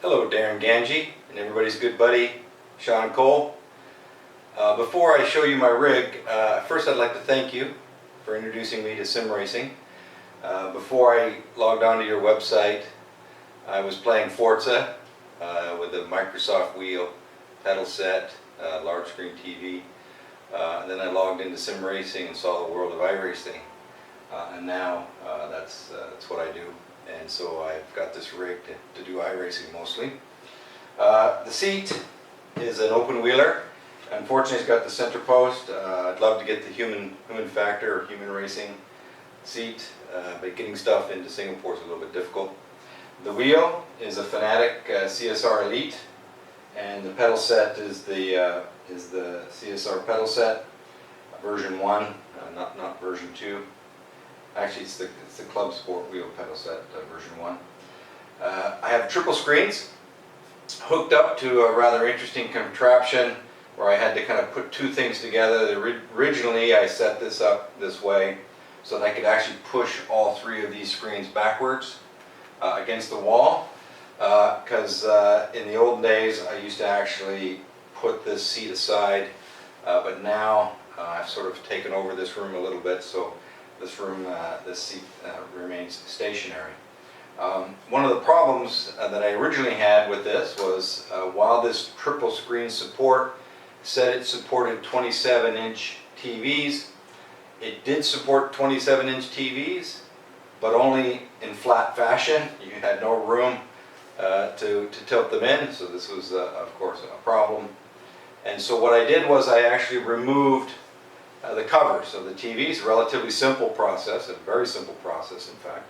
Hello, Darren Ganji and everybody's good buddy, Sean Cole. Before I show you my rig, first I'd like to thank you for introducing me to sim racing. Before I logged onto your website, I was playing Forza with a Microsoft wheel, pedal set, large screen TV. And then I logged into sim racing and saw the world of iRacing. And now that's what I do. And so I've got this rig to do iRacing mostly. The seat is an open wheeler. Unfortunately, it's got the center post. I'd love to get the human factor or human racing seat, but getting stuff into Singapore is a little bit difficult. The wheel is a Fanatic CSR Elite, and the pedal set is the CSR pedal set, version 1, not version 2. Actually, it's the Club Sport wheel pedal set, version 1. I have triple screens hooked up to a rather interesting contraption where I had to kind of put two things together. Originally, I set this up this way so that I could actually push all three of these screens backwards against the wall. Because in the olden days, I used to actually put this seat aside, but now I've sort of taken over this room a little bit, so this seat remains stationary. One of the problems that I originally had with this was while this triple screen support said it supported 27-inch TVs, it did support 27-inch TVs, but only in flat fashion. You had no room to tilt them in, so this was of course a problem. And so what I did was I actually removed the covers of the TVs. Relatively simple process, a very simple process in fact.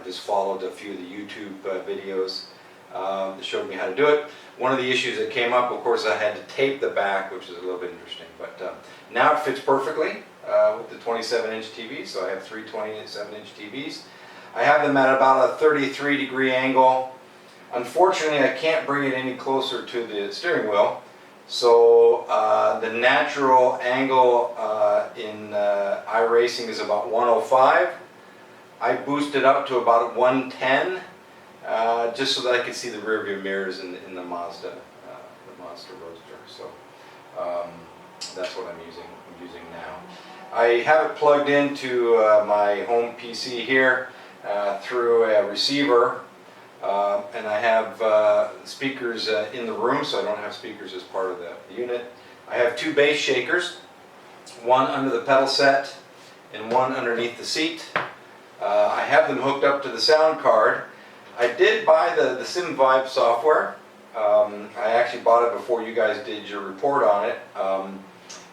Just followed a few of the YouTube videos that showed me how to do it. One of the issues that came up, of course, I had to tape the back, which is a little bit interesting, but now it fits perfectly with the 27-inch TVs, so I have three 27-inch TVs. I have them at about a 33-degree angle. Unfortunately, I can't bring it any closer to the steering wheel, so the natural angle in iRacing is about 105. I boosted up to about 110, just so that I could see the rear view mirrors in the Mazda Roadster. So that's what I'm using now. I have it plugged into my home PC here through a receiver, and I have speakers in the room, so I don't have speakers as part of the unit. I have two bass shakers, one under the pedal set and one underneath the seat. I have them hooked up to the sound card. I did buy the SimVibe software. I actually bought it before you guys did your report on it.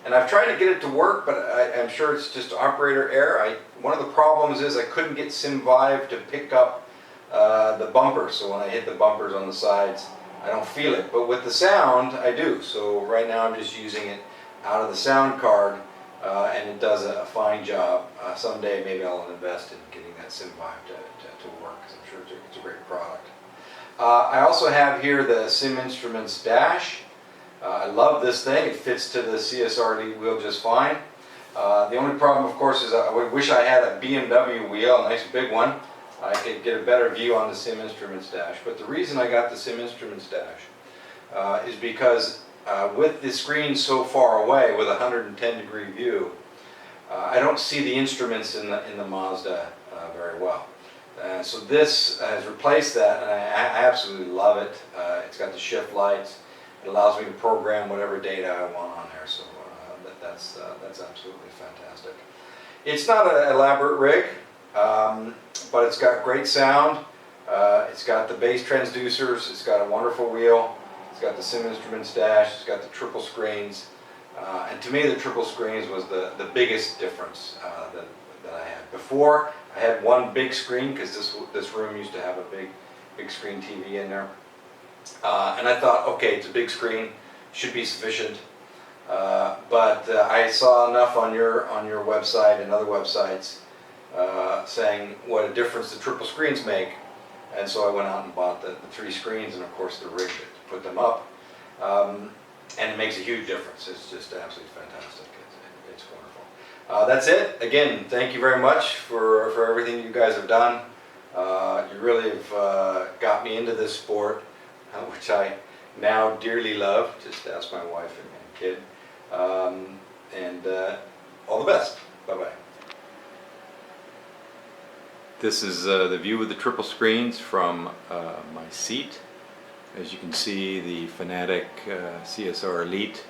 And I've tried to get it to work, but I'm sure it's just operator error. One of the problems is I couldn't get SimVibe to pick up the bumpers. So when I hit the bumpers on the sides, I don't feel it. But with the sound, I do. So right now I'm just using it out of the sound card. And it does a fine job. Someday maybe I'll invest in getting that SimVibe to work, because I'm sure it's a great product. I also have here the Sim Instruments dash. I love this thing. It fits to the CSR Elite wheel just fine. The only problem, of course, is I wish I had a BMW wheel, a nice big one. I could get a better view on the Sim Instruments dash. But the reason I got the Sim Instruments dash is because with the screen so far away, with a 110-degree view, I don't see the instruments in the Mazda very well. So this has replaced that, and I absolutely love it. It's got the shift lights. It allows me to program whatever data I want on there. So that's absolutely fantastic. It's not an elaborate rig, but it's got great sound. It's got the bass transducers. It's got a wonderful wheel. It's got the Sim Instruments dash, it's got the triple screens, and to me the triple screens was the biggest difference that I had. Before, I had one big screen, because this room used to have a big screen TV in there, and I thought, okay, it's a big screen, should be sufficient, but I saw enough on your website and other websites saying what a difference the triple screens make, and so I went out and bought the three screens and of course the rig to put them up, and it makes a huge difference. It's just absolutely fantastic. It's wonderful. That's it. Again, thank you very much for everything you guys have done. You really have got me into this sport, which I now dearly love. Just ask my wife and kid. And all the best. Bye-bye. This is the view of the triple screens from my seat. As you can see, the Fanatic CSR Elite.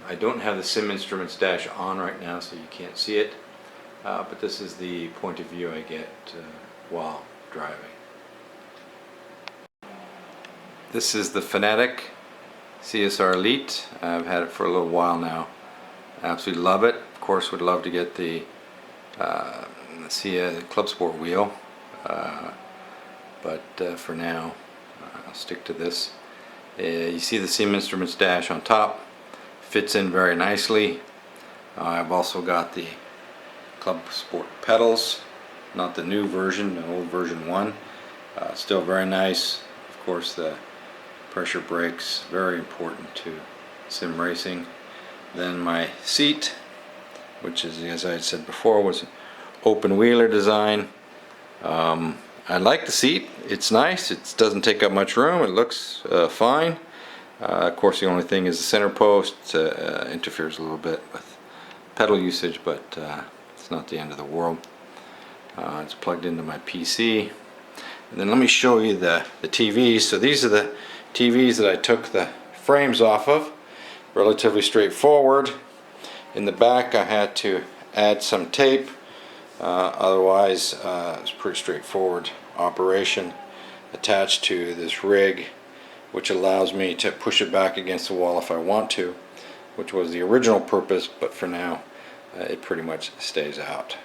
I don't have the Sim Instruments dash on right now, so you can't see it. But this is the point of view I get while driving. This is the Fanatic CSR Elite. I've had it for a little while now. I absolutely love it. Of course, would love to get the Club Sport wheel, but for now I'll stick to this. You see the Sim Instruments dash on top, fits in very nicely. I've also got the Club Sport pedals, not the new version, the old version 1. Still very nice. Of course, the pressure brakes, very important to sim racing. Then my seat, which is, as I had said before, was an open wheeler design. I like the seat. It's nice. It doesn't take up much room. It looks fine. Of course, the only thing is the center post interferes a little bit with pedal usage, but it's not the end of the world. It's plugged into my PC. And then let me show you the TVs. So these are the TVs that I took the frames off of. Relatively straightforward. In the back I had to add some tape. Otherwise it's pretty straightforward operation attached to this rig, which allows me to push it back against the wall if I want to, which was the original purpose, but for now it pretty much stays out.